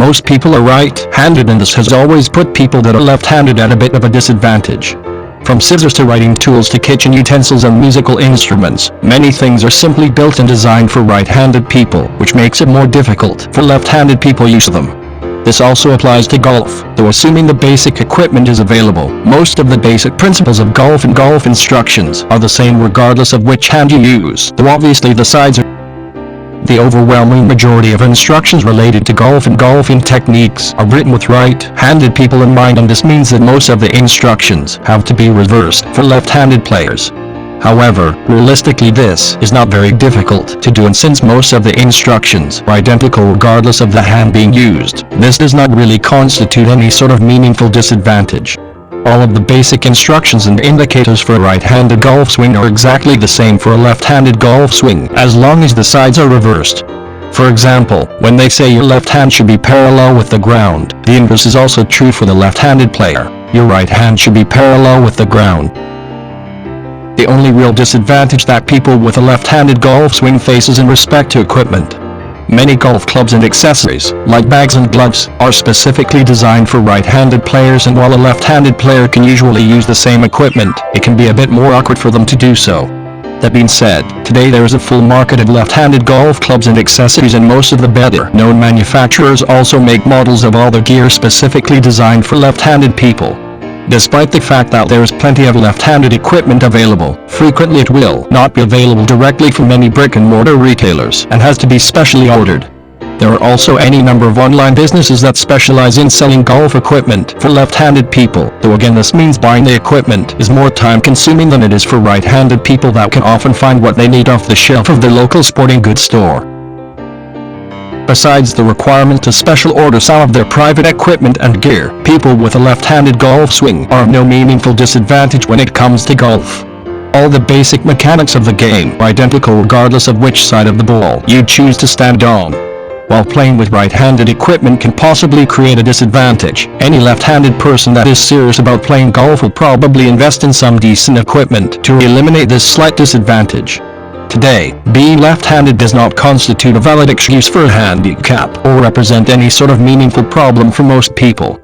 Most people are right-handed, and this has always put people that are left-handed at a bit of a disadvantage. From scissors to writing tools to kitchen utensils and musical instruments, many things are simply built and designed for right-handed people, which makes it more difficult for left-handed people use of them. This also applies to golf, though assuming the basic equipment is available, most of the basic principles of golf and golf instructions are the same regardless of which hand you use, though obviously the sides are. The overwhelming majority of instructions related to golf and golfing techniques are written with right-handed people in mind, and this means that most of the instructions have to be reversed for left-handed players. However, realistically this is not very difficult to do, and since most of the instructions are identical regardless of the hand being used, this does not really constitute any sort of meaningful disadvantage. All of the basic instructions and indicators for a right-handed golf swing are exactly the same for a left-handed golf swing, as long as the sides are reversed. For example, when they say your left hand should be parallel with the ground, the inverse is also true for the left-handed player. Your right hand should be parallel with the ground. The only real disadvantage that people with a left-handed golf swing face is in respect to equipment. Many golf clubs and accessories, like bags and gloves, are specifically designed for right-handed players, and while a left-handed player can usually use the same equipment, it can be a bit more awkward for them to do so. That being said, today there is a full market of left-handed golf clubs and accessories, and most of the better-known manufacturers also make models of all their gear specifically designed for left-handed people. Despite the fact that there is plenty of left-handed equipment available, frequently it will not be available directly from many brick-and-mortar retailers and has to be specially ordered. There are also any number of online businesses that specialize in selling golf equipment for left-handed people, though again this means buying the equipment is more time-consuming than it is for right-handed people that can often find what they need off the shelf of their local sporting goods store. Besides the requirement to special order some of their private equipment and gear, people with a left-handed golf swing are of no meaningful disadvantage when it comes to golf. All the basic mechanics of the game are identical regardless of which side of the ball you choose to stand on. While playing with right-handed equipment can possibly create a disadvantage, any left-handed person that is serious about playing golf will probably invest in some decent equipment to eliminate this slight disadvantage. Today, being left-handed does not constitute a valid excuse for a handicap or represent any sort of meaningful problem for most people.